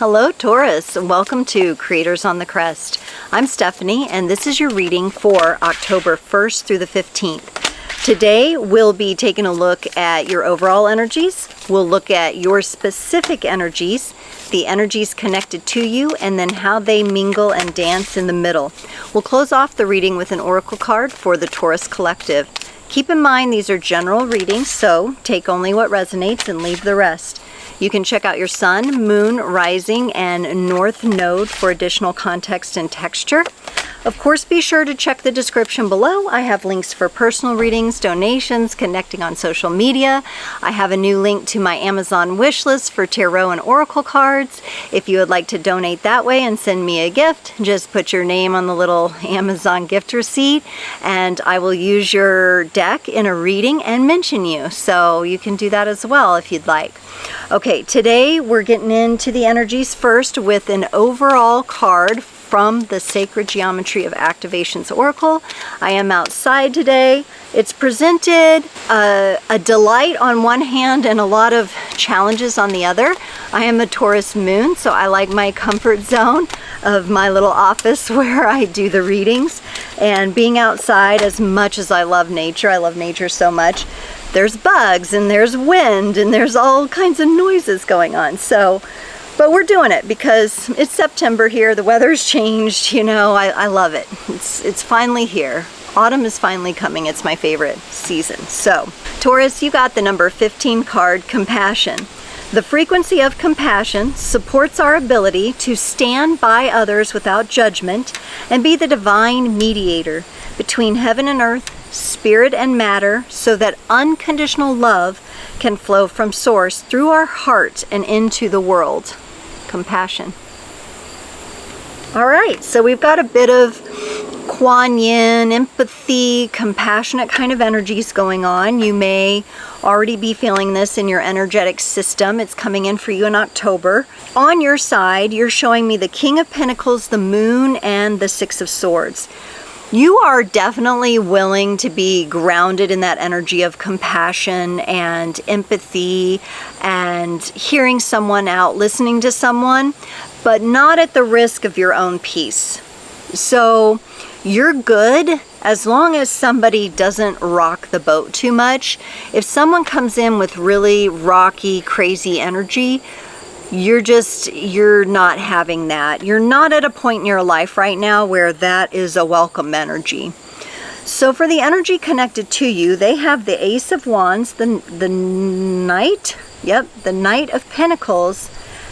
Hello Taurus, and welcome to Creators on the Crest. I'm Stephanie, and this is your reading for October 1st through the 15th. Today we'll be taking a look at your overall energies. We'll look at your specific energies, the energies connected to you, and then how they mingle and dance in the middle. We'll close off the reading with an oracle card for the Taurus collective. Keep in mind these are general readings, so take only what resonates and leave the rest. You can check out your sun, moon, rising, and north node for additional context and texture. Of course, be sure to check the description below. I have links for personal readings, donations, connecting on social media. I have a new link to my Amazon wish list for tarot and oracle cards. If you would like to donate that way and send me a gift, just put your name on the little Amazon gift receipt, and I will use your deck in a reading and mention you. So you can do that as well if you'd like. Okay, today we're getting into the energies first with an overall card from the Sacred Geometry of Activations Oracle. I am outside today. It's presented a delight on one hand and a lot of challenges on the other. I am a Taurus moon, so I like my comfort zone of my little office where I do the readings. And being outside, as much as I love nature so much, there's bugs and there's wind and there's all kinds of noises going on. But we're doing it because it's September here, the weather's changed, you know, I love it. It's finally here. Autumn is finally coming. It's my favorite season. So, Taurus, you got the number 15 card, Compassion. The frequency of compassion supports our ability to stand by others without judgment and be the divine mediator between heaven and earth, spirit and matter, so that unconditional love can flow from source through our heart and into the world. Compassion. All right, so we've got a bit of Kuan Yin, empathy, compassionate kind of energies going on. You may already be feeling this in your energetic system. It's coming in for you in October. On your side, you're showing me the King of Pentacles, the Moon, and the Six of Swords. You are definitely willing to be grounded in that energy of compassion and empathy and hearing someone out, listening to someone, but not at the risk of your own peace. So you're good as long as somebody doesn't rock the boat too much. If someone comes in with really rocky, crazy energy, you're not having that. You're not at a point in your life right now where that is a welcome energy. So for the energy connected to you, they have the Ace of Wands, the Knight, the Knight of Pentacles,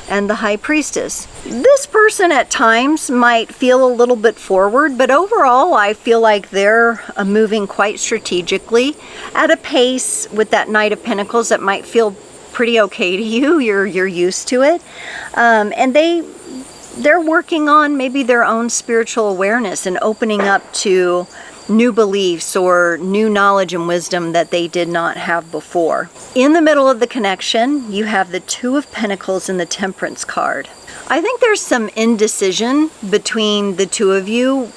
and the High Priestess. This person at times might feel a little bit forward, but overall I feel like they're moving quite strategically at a pace with that Knight of Pentacles that might feel pretty okay to you. You're used to it, and they're working on maybe their own spiritual awareness and opening up to new beliefs or new knowledge and wisdom that they did not have before. In the middle of the connection, you have the Two of Pentacles and the Temperance card. I think there's some indecision between the two of you.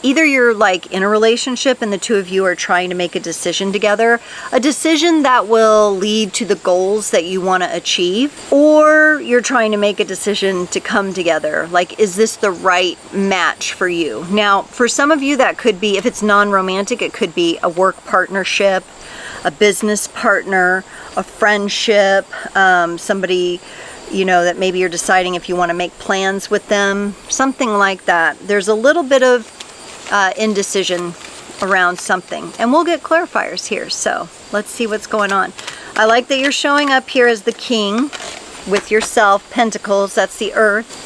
Either you're like in a relationship and the two of you are trying to make a decision together, a decision that will lead to the goals that you want to achieve, or you're trying to make a decision to come together. Like, is this the right match for you? Now, for some of you that could be, if it's non-romantic, it could be a work partnership, a business partner, a friendship, somebody, you know, that maybe you're deciding if you want to make plans with them, something like that. There's a little bit of indecision around something, and we'll get clarifiers here. So let's see what's going on. I like that you're showing up here as the King with yourself, Pentacles, that's the Earth.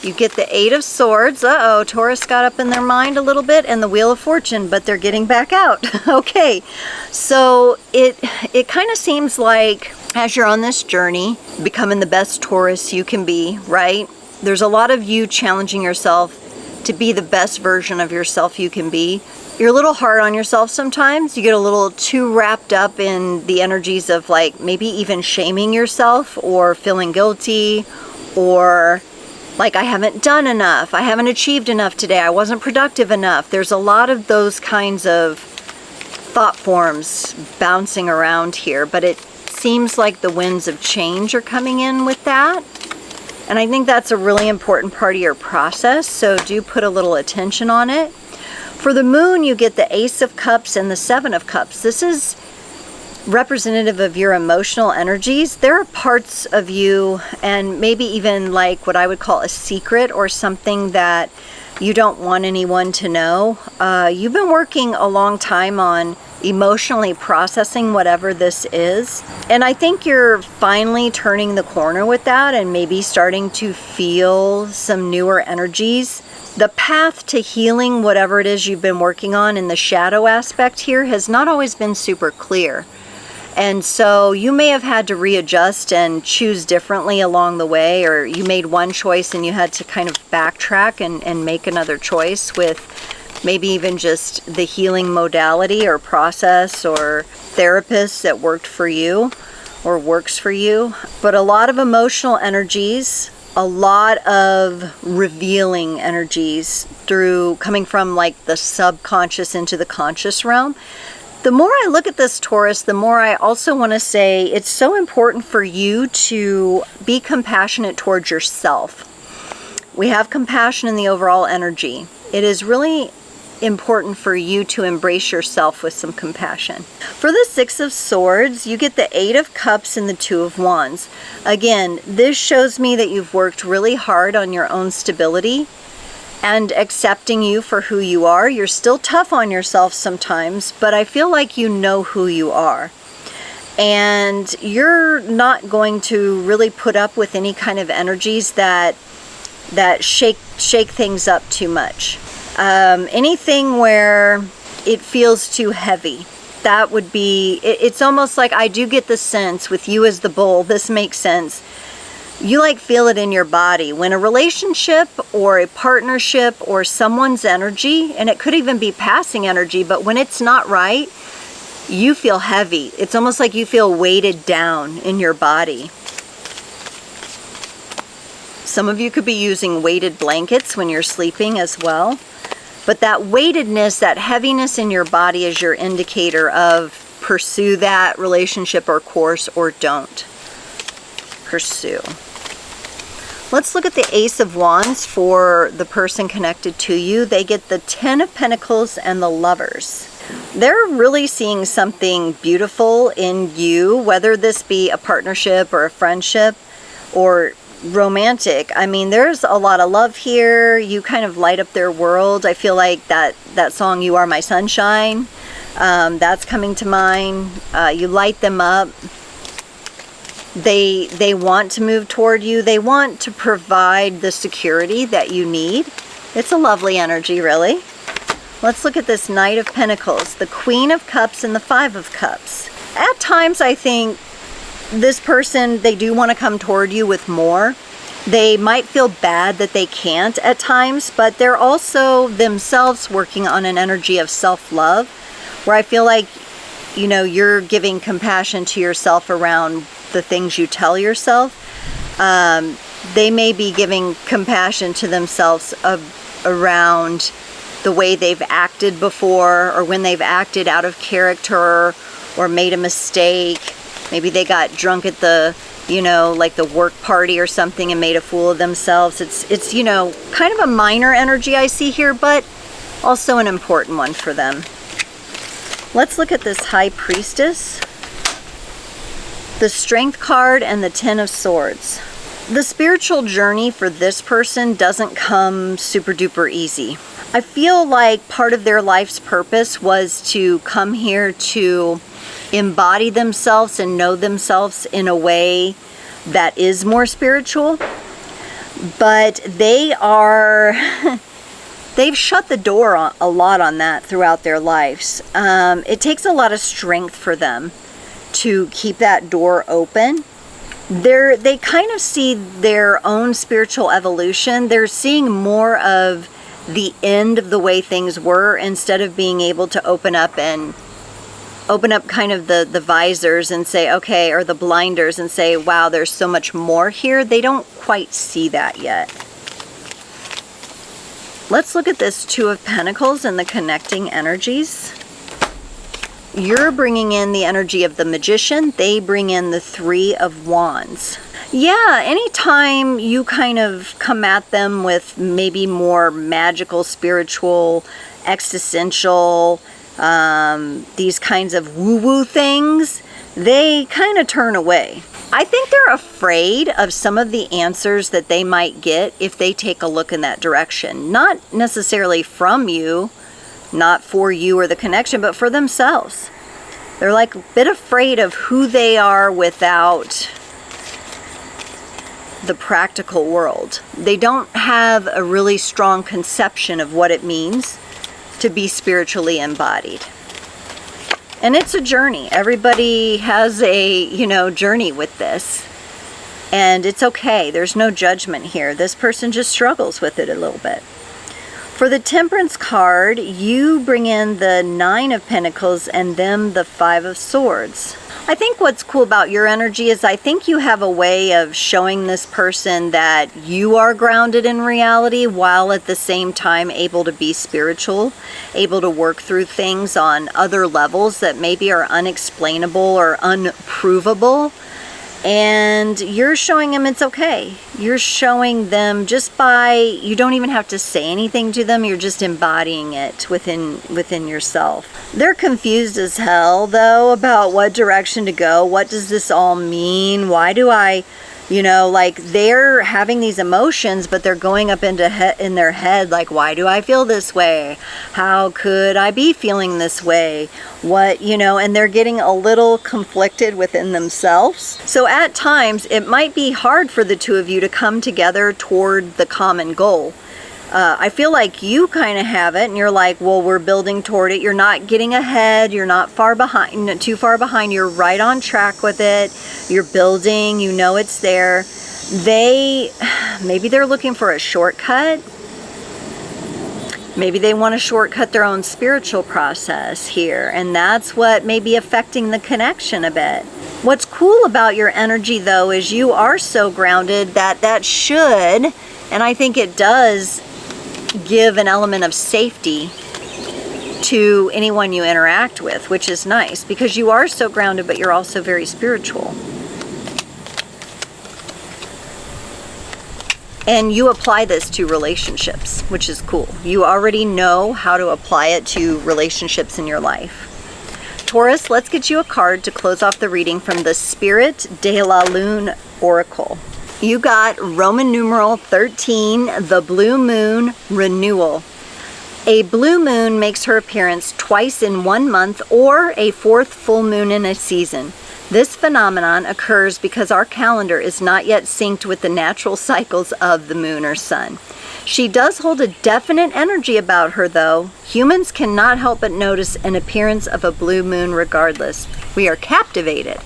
You get the Eight of Swords. Taurus got up in their mind a little bit, and the Wheel of Fortune, but they're getting back out. Okay, so it kind of seems like as you're on this journey, becoming the best Taurus you can be, right? There's a lot of you challenging yourself to be the best version of yourself you can be. You're a little hard on yourself sometimes. You get a little too wrapped up in the energies of like maybe even shaming yourself or feeling guilty, or like, I haven't done enough, I haven't achieved enough today, I wasn't productive enough. There's a lot of those kinds of thought forms bouncing around here, but it seems like the winds of change are coming in with that. And I think that's a really important part of your process, so do put a little attention on it. For the moon, you get the Ace of Cups and the Seven of Cups. This is representative of your emotional energies. There are parts of you, and maybe even like what I would call a secret or something that you don't want anyone to know. You've been working a long time on emotionally processing whatever this is. And I think you're finally turning the corner with that and maybe starting to feel some newer energies. The path to healing whatever it is you've been working on in the shadow aspect here has not always been super clear. And so you may have had to readjust and choose differently along the way, or you made one choice and you had to kind of backtrack and make another choice with maybe even just the healing modality or process or therapist that worked for you or works for you. But a lot of emotional energies, a lot of revealing energies through coming from like the subconscious into the conscious realm. The more I look at this, Taurus, the more I also want to say it's so important for you to be compassionate towards yourself. We have compassion in the overall energy. It is really important for you to embrace yourself with some compassion. For the Six of Swords, you get the Eight of Cups and the Two of Wands. Again, this shows me that you've worked really hard on your own stability and accepting you for who you are. You're still tough on yourself sometimes, but I feel like you know who you are. And you're not going to really put up with any kind of energies that shake things up too much. Anything where it feels too heavy, that would be, it's almost like I do get the sense with you as the bull, this makes sense. You like feel it in your body when a relationship or a partnership or someone's energy, and it could even be passing energy, but when it's not right, you feel heavy. It's almost like you feel weighted down in your body. Some of you could be using weighted blankets when you're sleeping as well. But that weightedness, that heaviness in your body is your indicator of pursue that relationship or course or don't pursue. Let's look at the Ace of Wands for the person connected to you. They get the Ten of Pentacles and the Lovers. They're really seeing something beautiful in you, whether this be a partnership or a friendship or romantic. I mean, there's a lot of love here. You kind of light up their world. I feel like that song, You Are My Sunshine, that's coming to mind. You light them up. They want to move toward you. They want to provide the security that you need. It's a lovely energy, really. Let's look at this Knight of Pentacles, the Queen of Cups and the Five of Cups. At times, I think this person, they do want to come toward you with more. They might feel bad that they can't at times, but they're also themselves working on an energy of self-love, where I feel like, you know, you're giving compassion to yourself around the things you tell yourself. They may be giving compassion to themselves around the way they've acted before, or when they've acted out of character or made a mistake. Maybe they got drunk at the, you know, like the work party or something and made a fool of themselves. It's, you know, kind of a minor energy I see here, but also an important one for them. Let's look at this High Priestess, the Strength card and the Ten of Swords. The spiritual journey for this person doesn't come super duper easy. I feel like part of their life's purpose was to come here to embody themselves and know themselves in a way that is more spiritual, but they've shut the door a lot on that throughout their lives. It takes a lot of strength for them to keep that door open. They kind of see their own spiritual evolution. They're seeing more of the end of the way things were, instead of being able to open up kind of the visors and say, okay, or the blinders and say, wow, there's so much more here. They don't quite see that yet. Let's look at this Two of Pentacles and the connecting energies. You're bringing in the energy of the Magician. They bring in the Three of Wands. Yeah, anytime you kind of come at them with maybe more magical, spiritual, existential, these kinds of woo-woo things, they kind of turn away. I think they're afraid of some of the answers that they might get if they take a look in that direction. Not necessarily from you, not for you or the connection, but for themselves. They're like a bit afraid of who they are without the practical world. They don't have a really strong conception of what it means to be spiritually embodied. And it's a journey. Everybody has a, journey with this. And it's okay. There's no judgment here. This person just struggles with it a little bit. For the Temperance card, you bring in the 9 of Pentacles and them the 5 of Swords. I think what's cool about your energy is I think you have a way of showing this person that you are grounded in reality while at the same time able to be spiritual, able to work through things on other levels that maybe are unexplainable or unprovable. And you're showing them it's okay. You're showing them just by, you don't even have to say anything to them, you're just embodying it within yourself. They're confused as hell though about what direction to go. What does this all mean? Why do I, they're having these emotions, but they're going up in their head like, why do I feel this way? How could I be feeling this way? What, and they're getting a little conflicted within themselves. So at times, it might be hard for the two of you to come together toward the common goal. I feel like you kind of have it and you're like, well, we're building toward it. You're not getting ahead. You're not too far behind. You're right on track with it. You're building, it's there. Maybe they're looking for a shortcut. Maybe they want to shortcut their own spiritual process here. And that's what may be affecting the connection a bit. What's cool about your energy though, is you are so grounded that should, and I think it does, give an element of safety to anyone you interact with, which is nice because you are so grounded, but you're also very spiritual. And you apply this to relationships, which is cool. You already know how to apply it to relationships in your life. Taurus, let's get you a card to close off the reading from the Spirit de la Lune Oracle. You got Roman numeral 13, the blue moon renewal. A blue moon makes her appearance twice in 1 month or a 4th full moon in a season. This phenomenon occurs because our calendar is not yet synced with the natural cycles of the moon or sun. She does hold a definite energy about her though. Humans cannot help but notice an appearance of a blue moon regardless. We are captivated.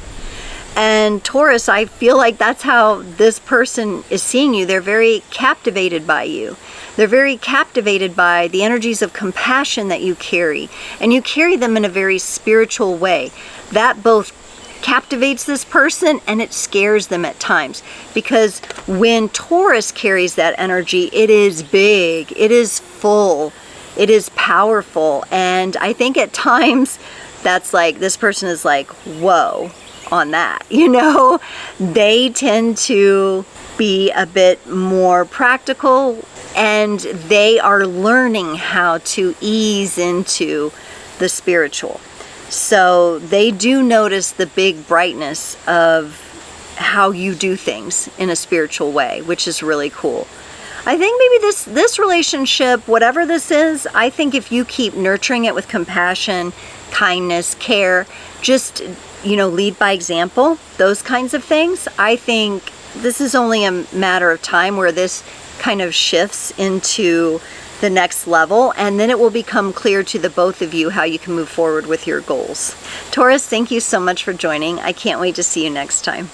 And Taurus, I feel like that's how this person is seeing you. They're very captivated by you. They're very captivated by the energies of compassion that you carry. And you carry them in a very spiritual way. That both captivates this person and it scares them at times. Because when Taurus carries that energy, it is big, it is full, it is powerful. And I think at times that's like, this person is like, whoa. On that, they tend to be a bit more practical and they are learning how to ease into the spiritual. So they do notice the big brightness of how you do things in a spiritual way, which is really cool. I think maybe this relationship, whatever this is, I think if you keep nurturing it with compassion, kindness, care, just lead by example, those kinds of things, I think this is only a matter of time where this kind of shifts into the next level, and then it will become clear to the both of you how you can move forward with your goals. Taurus, thank you so much for joining. I can't wait to see you next time.